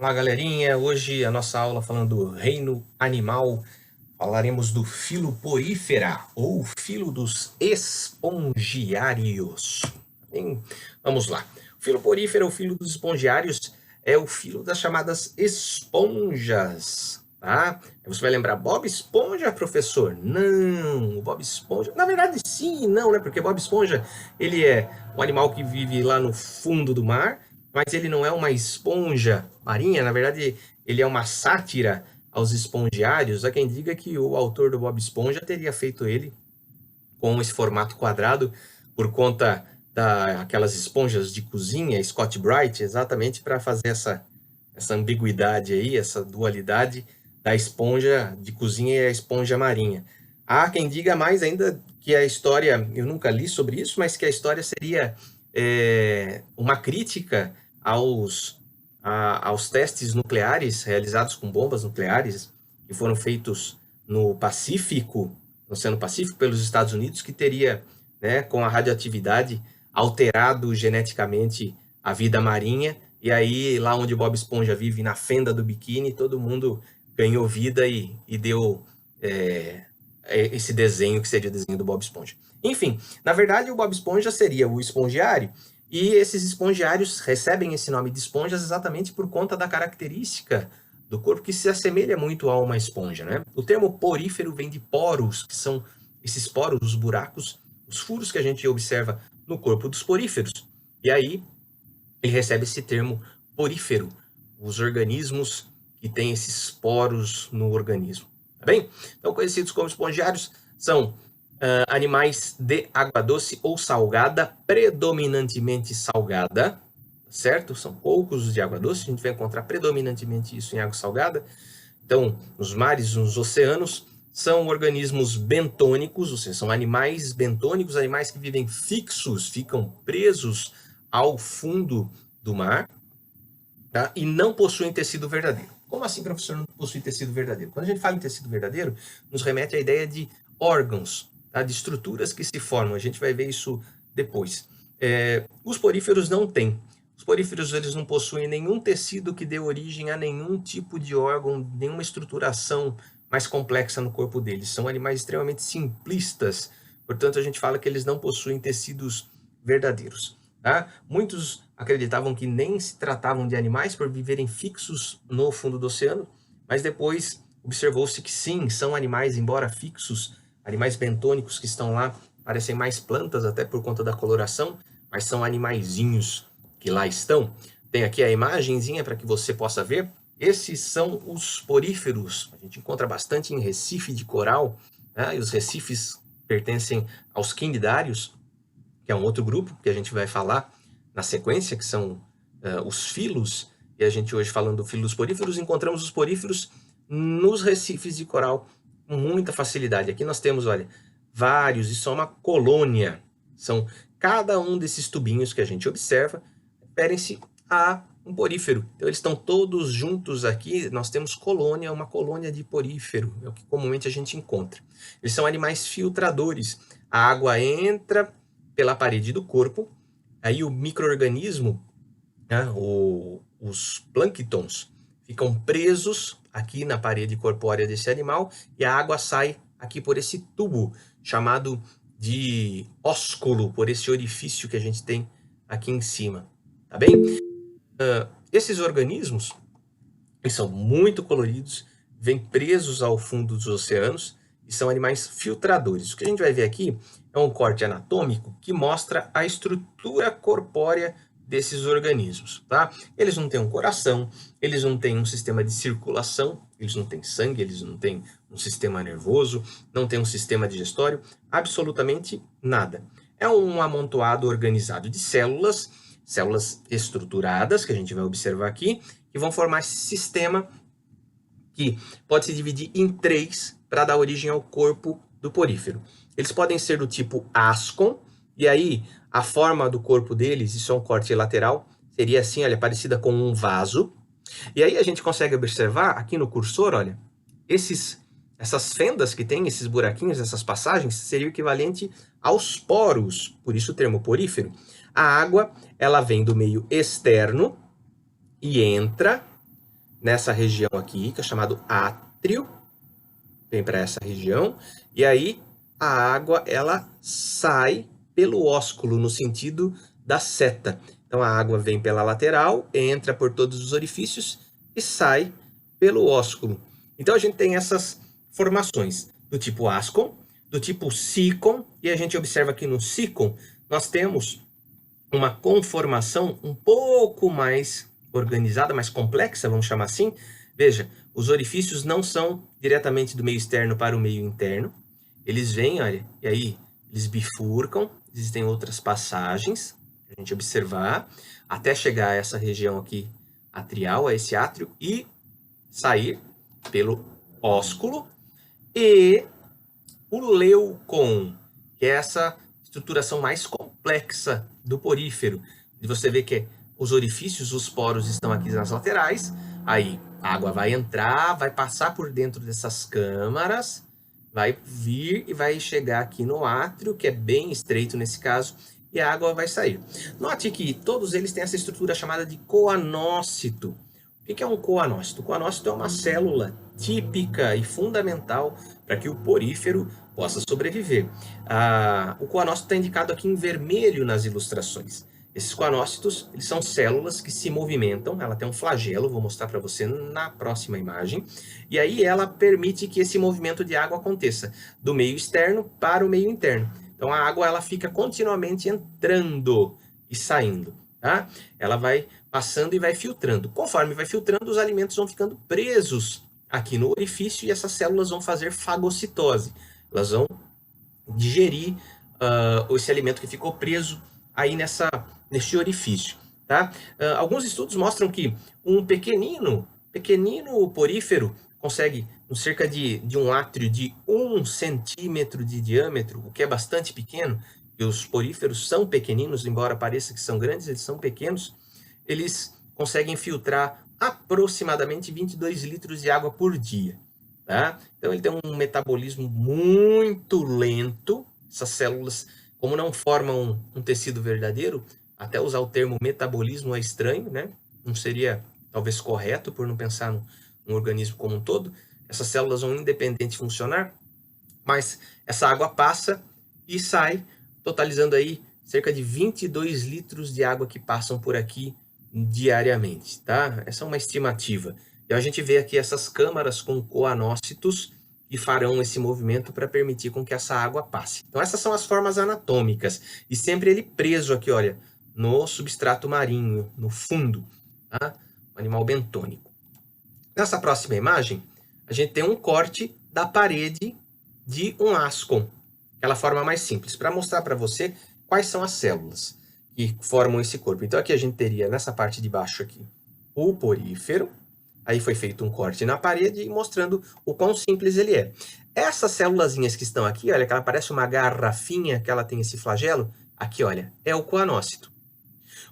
Olá, galerinha. Hoje a nossa aula falando do reino animal, falaremos do filo porífera ou filo dos espongiários. Bem, vamos lá. O filo porífera, o filo dos espongiários, é o filo das chamadas esponjas, tá? Você vai lembrar Bob Esponja, professor? Não, o Bob Esponja, na verdade sim e não, né? Porque Bob Esponja, ele é um animal que vive lá no fundo do mar, mas ele não é uma esponja marinha, na verdade ele é uma sátira aos espongiários. Há quem diga que o autor do Bob Esponja teria feito ele com esse formato quadrado por conta daquelas esponjas de cozinha, Scott Bright, exatamente para fazer essa ambiguidade aí, essa dualidade da esponja de cozinha e a esponja marinha. Há quem diga mais ainda que a história, eu nunca li sobre isso, mas que a história seria uma crítica aos testes nucleares realizados com bombas nucleares que foram feitos no Pacífico, no Oceano Pacífico, pelos Estados Unidos, que teria, né, com a radioatividade, alterado geneticamente a vida marinha. E aí, lá onde Bob Esponja vive, na fenda do biquíni, todo mundo ganhou vida e deu esse desenho, que seria o desenho do Bob Esponja. Enfim, na verdade, o Bob Esponja seria o espongiário, e esses espongiários recebem esse nome de esponjas exatamente por conta da característica do corpo que se assemelha muito a uma esponja, né? O termo porífero vem de poros, que são esses poros, os buracos, os furos que a gente observa no corpo dos poríferos. E aí ele recebe esse termo porífero, os organismos que têm esses poros no organismo, tá bem? Então, conhecidos como espongiários, são animais de água doce ou salgada, predominantemente salgada, certo? São poucos os de água doce, a gente vai encontrar predominantemente isso em água salgada. Então, nos mares, nos oceanos, são organismos bentônicos, ou seja, são animais bentônicos, animais que vivem fixos, ficam presos ao fundo do mar, tá? E não possuem tecido verdadeiro. Como assim, professor, não possui tecido verdadeiro? Quando a gente fala em tecido verdadeiro, nos remete à ideia de órgãos, tá? De estruturas que se formam. A gente vai ver isso depois. Os poríferos não têm. Os poríferos, eles não possuem nenhum tecido que dê origem a nenhum tipo de órgão, nenhuma estruturação mais complexa no corpo deles. São animais extremamente simplistas, portanto a gente fala que eles não possuem tecidos verdadeiros, tá? Muitos acreditavam que nem se tratavam de animais por viverem fixos no fundo do oceano, mas depois observou-se que sim, são animais, embora fixos, animais bentônicos que estão lá, parecem mais plantas até por conta da coloração, mas são animaizinhos que lá estão. Tem aqui a imagenzinha para que você possa ver. Esses são os poríferos. A gente encontra bastante em Recife de coral, né? E os recifes pertencem aos quinidários, que é um outro grupo que a gente vai falar na sequência, que são os filos. E a gente hoje, falando do filo dos poríferos, encontramos os poríferos nos recifes de coral com muita facilidade. Aqui nós temos, olha, vários, isso é uma colônia. São cada um desses tubinhos que a gente observa, referem-se a um porífero. Então eles estão todos juntos aqui, nós temos colônia, uma colônia de porífero, é o que comumente a gente encontra. Eles são animais filtradores. A água entra pela parede do corpo, aí o micro-organismo, né, os plânctons, ficam presos aqui na parede corpórea desse animal e a água sai aqui por esse tubo chamado de ósculo, por esse orifício que a gente tem aqui em cima, tá bem? Esses organismos, eles são muito coloridos, vêm presos ao fundo dos oceanos e são animais filtradores. O que a gente vai ver aqui é um corte anatômico que mostra a estrutura corpórea desses organismos, tá? Eles não têm um coração, eles não têm um sistema de circulação, eles não têm sangue, eles não têm um sistema nervoso, não têm um sistema digestório, absolutamente nada. É um amontoado organizado de células estruturadas, que a gente vai observar aqui, que vão formar esse sistema que pode se dividir em 3 para dar origem ao corpo do porífero. Eles podem ser do tipo ascon, e aí a forma do corpo deles, isso é um corte lateral, seria assim, olha, parecida com um vaso. E aí a gente consegue observar aqui no cursor, olha, essas fendas que tem, esses buraquinhos, essas passagens, seria o equivalente aos poros, por isso o termo porífero. A água, ela vem do meio externo e entra nessa região aqui, que é chamado átrio, vem para essa região, e aí a água ela sai pelo ósculo no sentido da seta. Então a água vem pela lateral, entra por todos os orifícios e sai pelo ósculo. Então a gente tem essas formações do tipo ascon, do tipo sicon, e a gente observa aqui no sicon nós temos uma conformação um pouco mais organizada, mais complexa, vamos chamar assim. Veja, os orifícios não são diretamente do meio externo para o meio interno. Eles vêm, olha, e aí eles bifurcam, existem outras passagens para a gente observar, até chegar a essa região aqui atrial, a esse átrio, e sair pelo ósculo. E o leucon, que é essa estruturação mais complexa do porífero. E você vê que os orifícios, os poros estão aqui nas laterais, aí a água vai entrar, vai passar por dentro dessas câmaras, vai vir e vai chegar aqui no átrio, que é bem estreito nesse caso, e a água vai sair. Note que todos eles têm essa estrutura chamada de coanócito. O que é um coanócito? O coanócito é uma célula típica e fundamental para que o porífero possa sobreviver. O coanócito está indicado aqui em vermelho nas ilustrações. Esses coanócitos, eles são células que se movimentam, ela tem um flagelo, vou mostrar para você na próxima imagem, e aí ela permite que esse movimento de água aconteça do meio externo para o meio interno. Então a água ela fica continuamente entrando e saindo, tá? Ela vai passando e vai filtrando. Conforme vai filtrando, os alimentos vão ficando presos aqui no orifício e essas células vão fazer fagocitose. Elas vão digerir esse alimento que ficou preso aí neste orifício, tá? Alguns estudos mostram que um pequenino porífero consegue cerca de um átrio de 1 centímetro de diâmetro, o que é bastante pequeno, e os poríferos são pequeninos, embora pareça que são grandes, eles são pequenos, eles conseguem filtrar aproximadamente 22 litros de água por dia, tá? Então ele tem um metabolismo muito lento, essas células, como não formam um tecido verdadeiro, até usar o termo metabolismo é estranho, né? Não seria talvez correto por não pensar no organismo como um todo. Essas células vão independente funcionar, mas essa água passa e sai, totalizando aí cerca de 22 litros de água que passam por aqui diariamente, tá? Essa é uma estimativa. E a gente vê aqui essas câmaras com coanócitos que farão esse movimento para permitir com que essa água passe. Então essas são as formas anatômicas. E sempre ele preso aqui, olha, no substrato marinho, no fundo, tá? Um animal bentônico. Nessa próxima imagem, a gente tem um corte da parede de um ascon, aquela forma mais simples, para mostrar para você quais são as células que formam esse corpo. Então aqui a gente teria nessa parte de baixo aqui o porífero, aí foi feito um corte na parede mostrando o quão simples ele é. Essas célulazinhas que estão aqui, olha, que ela parece uma garrafinha, que ela tem esse flagelo, aqui, olha, é o coanócito.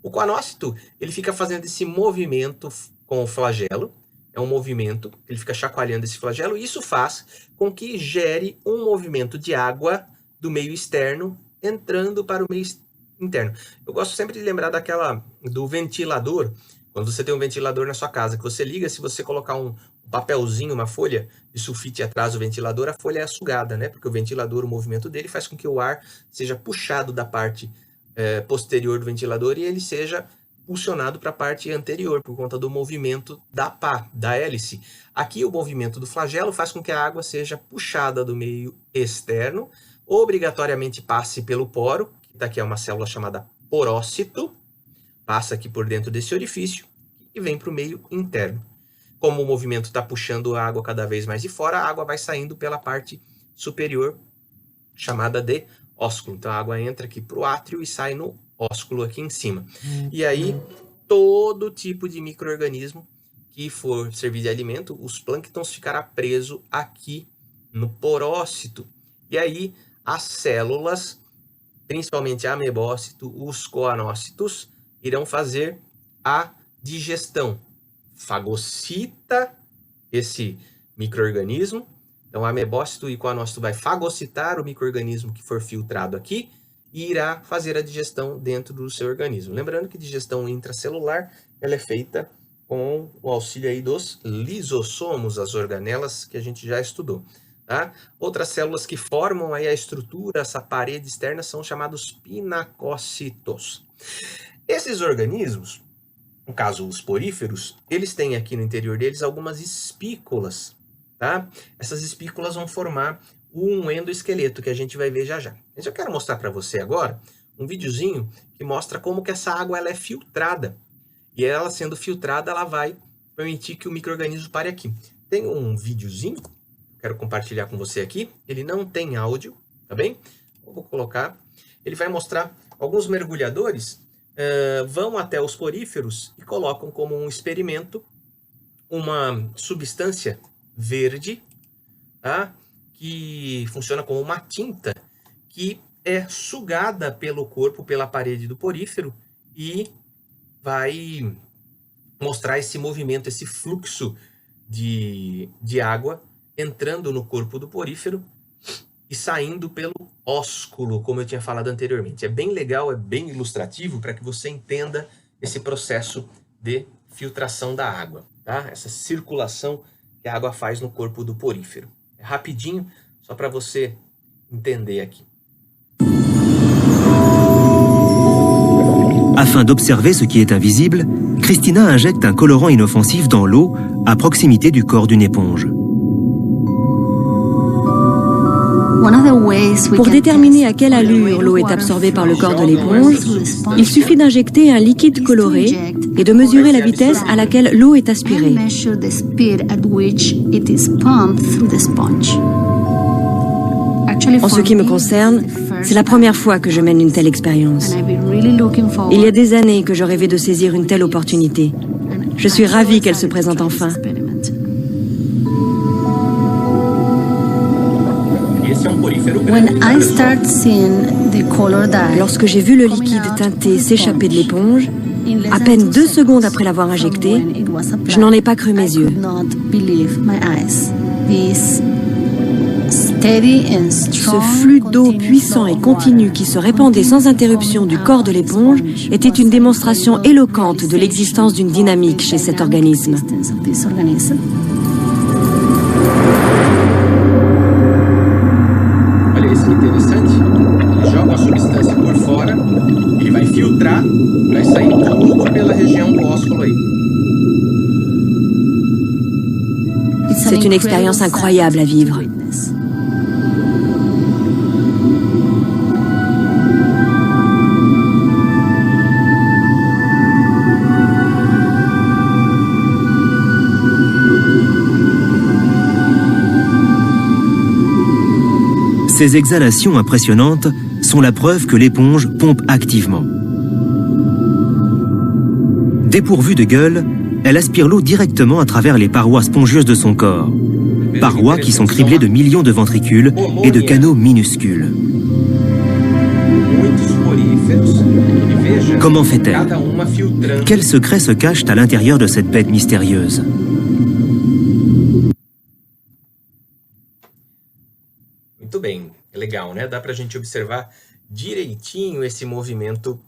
O coanócito, ele fica fazendo esse movimento com o flagelo, é um movimento, ele fica chacoalhando esse flagelo, e isso faz com que gere um movimento de água do meio externo entrando para o meio interno. Eu gosto sempre de lembrar do ventilador. Quando você tem um ventilador na sua casa, que você liga, se você colocar um papelzinho, uma folha de sulfite atrás do ventilador, a folha é sugada, né? Porque o ventilador, o movimento dele faz com que o ar seja puxado da parte posterior do ventilador e ele seja pulsionado para a parte anterior, por conta do movimento da pá, da hélice. Aqui o movimento do flagelo faz com que a água seja puxada do meio externo, obrigatoriamente passe pelo poro, que daqui é uma célula chamada porócito, passa aqui por dentro desse orifício e vem para o meio interno. Como o movimento está puxando a água cada vez mais de fora, a água vai saindo pela parte superior, chamada de ósculo. Então a água entra aqui para o átrio e sai no ósculo aqui em cima. E aí, todo tipo de micro-organismo que for servir de alimento, os plânctons ficará preso aqui no porócito. E aí, as células, principalmente a amebócito, os coanócitos, irão fazer a digestão. Fagocita esse micro-organismo. Então, a amebócito e coanócito vai fagocitar o micro-organismo que for filtrado aqui e irá fazer a digestão dentro do seu organismo. Lembrando que digestão intracelular ela é feita com o auxílio aí dos lisossomos, as organelas que a gente já estudou. Tá? Outras células que formam aí a estrutura, essa parede externa, são chamados pinacócitos. Esses organismos, no caso os poríferos, eles têm aqui no interior deles algumas espículas. Tá? Essas espículas vão formar um endoesqueleto, que a gente vai ver já já. Mas eu quero mostrar para você agora um videozinho que mostra como que essa água ela é filtrada. E ela sendo filtrada, ela vai permitir que o micro-organismo pare aqui. Tem um videozinho, quero compartilhar com você aqui. Ele não tem áudio, tá bem? Eu vou colocar. Ele vai mostrar alguns mergulhadores vão até os poríferos e colocam como um experimento uma substância verde, tá? Que funciona como uma tinta que é sugada pelo corpo, pela parede do porífero e vai mostrar esse movimento, esse fluxo de água entrando no corpo do porífero e saindo pelo ósculo, como eu tinha falado anteriormente. É bem legal, é bem ilustrativo para que você entenda esse processo de filtração da água, tá? Essa circulação que a água faz no corpo do porífero. É rapidinho, só para você entender aqui. Afin d'observer ce qui est invisible, Christina injecte un colorant inoffensif dans l'eau à proximité du corps d'une éponge. Pour déterminer à quelle allure l'eau est absorbée par le corps de l'éponge, il suffit d'injecter un liquide coloré et de mesurer la vitesse à laquelle l'eau est aspirée. En ce qui me concerne, c'est la première fois que je mène une telle expérience. Il y a des années que je rêvais de saisir une telle opportunité. Je suis ravie qu'elle se présente enfin. Lorsque j'ai vu le liquide teinté s'échapper de l'éponge, à peine 2 secondes après l'avoir injecté, je n'en ai pas cru mes yeux. Ce flux d'eau puissant et continu qui se répandait sans interruption du corps de l'éponge était une démonstration éloquente de l'existence d'une dynamique chez cet organisme. Olha isso que interessante. Ele joga a substância por fora, ele vai filtrar, vai sair tudo pela região do ósculo aí. C'est une expérience incroyable à vivre. Ces exhalations impressionnantes sont la preuve que l'éponge pompe activement. Dépourvue de gueule, elle aspire l'eau directement à travers les parois spongieuses de son corps. Parois qui sont criblées de millions de ventricules et de canaux minuscules. Comment fait-elle? Quels secrets se cachent à l'intérieur de cette bête mystérieuse? Muito bem, é legal, né? Dá pra gente observar direitinho esse movimento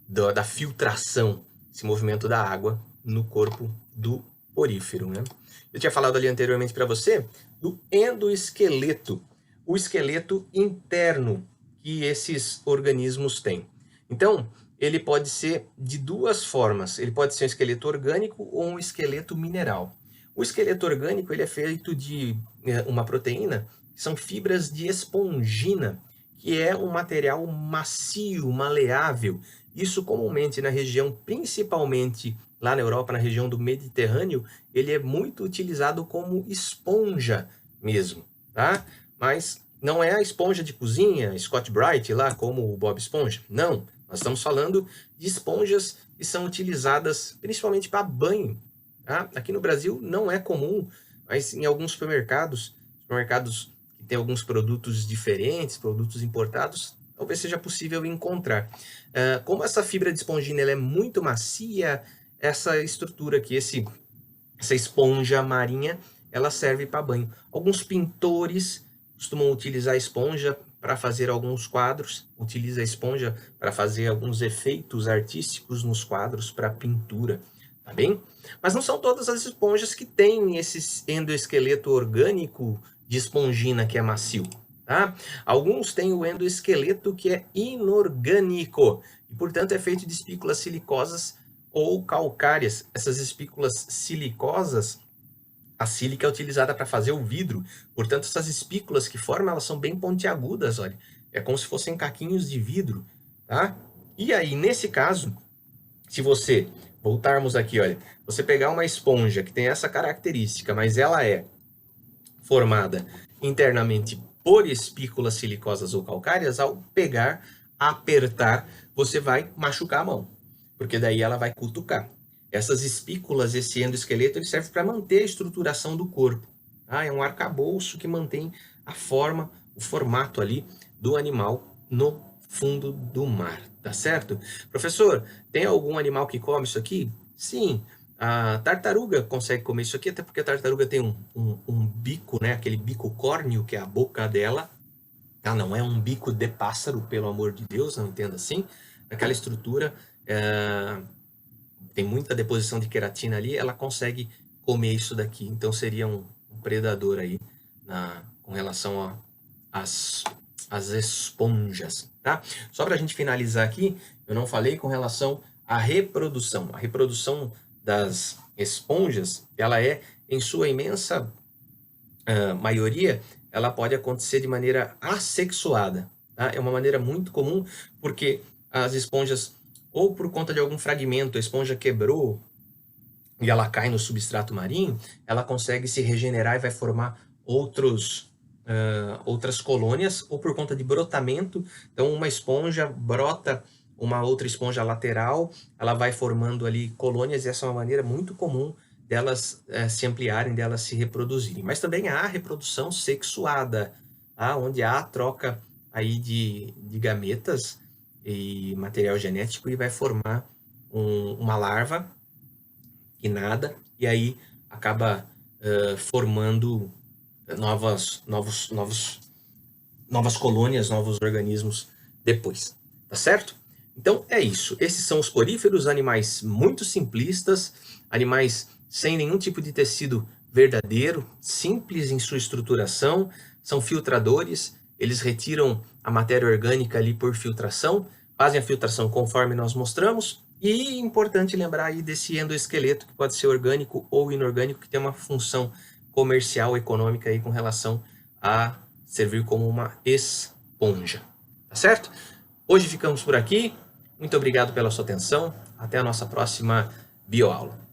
da filtração, esse movimento da água no corpo do porífero, né? Eu tinha falado ali anteriormente para você do endoesqueleto, o esqueleto interno que esses organismos têm. Então, ele pode ser de duas formas. Ele pode ser um esqueleto orgânico ou um esqueleto mineral. O esqueleto orgânico ele é feito de uma proteína, que são fibras de espongina, que é um material macio, maleável. Isso comumente na região, principalmente lá na Europa, na região do Mediterrâneo, ele é muito utilizado como esponja mesmo, tá? Mas não é a esponja de cozinha, Scott Bright lá, como o Bob Esponja. Não, nós estamos falando de esponjas que são utilizadas principalmente para banho. Tá? Aqui no Brasil não é comum, mas em alguns supermercados que tem alguns produtos diferentes, produtos importados, talvez seja possível encontrar. Como essa fibra de espongina ela é muito macia, essa estrutura aqui, essa esponja marinha, ela serve para banho. Alguns pintores costumam utilizar a esponja para fazer alguns quadros, utiliza a esponja para fazer alguns efeitos artísticos nos quadros para pintura, tá bem? Mas não são todas as esponjas que têm esse endoesqueleto orgânico de espongina que é macio, tá? Alguns têm o endoesqueleto que é inorgânico e, portanto, é feito de espículas silicosas ou calcárias. Essas espículas silicosas, a sílica é utilizada para fazer o vidro, portanto, essas espículas que formam, elas são bem pontiagudas, olha. É como se fossem caquinhos de vidro, tá? E aí, nesse caso, se você voltarmos aqui, olha, você pegar uma esponja que tem essa característica, mas ela é formada internamente por espículas silicosas ou calcárias, ao pegar, apertar, você vai machucar a mão, porque daí ela vai cutucar. Essas espículas, esse endoesqueleto, ele serve para manter a estruturação do corpo. Tá? É um arcabouço que mantém a forma, o formato ali do animal no fundo do mar, tá certo? Professor, tem algum animal que come isso aqui? Sim, a tartaruga consegue comer isso aqui, até porque a tartaruga tem um bico, né? Aquele bico córneo, que é a boca dela. Ah, não é um bico de pássaro, pelo amor de Deus, não entenda assim. Aquela estrutura... tem muita deposição de queratina ali, ela consegue comer isso daqui. Então, seria um predador aí com relação às esponjas, tá? Só para a gente finalizar aqui, eu não falei com relação à reprodução. A reprodução das esponjas, ela é, em sua imensa maioria, ela pode acontecer de maneira assexuada, tá? É uma maneira muito comum, porque as esponjas, ou por conta de algum fragmento, a esponja quebrou e ela cai no substrato marinho, ela consegue se regenerar e vai formar outras colônias, ou por conta de brotamento. Então, uma esponja brota uma outra esponja lateral, ela vai formando ali colônias, e essa é uma maneira muito comum delas se ampliarem, delas se reproduzirem. Mas também há reprodução sexuada, tá? Onde há troca aí de gametas e material genético, e vai formar uma larva que nada, e aí acaba formando novas colônias, novos organismos depois, tá certo? Então é isso, esses são os poríferos, animais muito simplistas, animais sem nenhum tipo de tecido verdadeiro, simples em sua estruturação, são filtradores, eles retiram a matéria orgânica ali por filtração, fazem a filtração conforme nós mostramos, e importante lembrar aí desse endoesqueleto, que pode ser orgânico ou inorgânico, que tem uma função comercial, econômica aí com relação a servir como uma esponja, tá certo? Hoje ficamos por aqui, muito obrigado pela sua atenção, até a nossa próxima bioaula.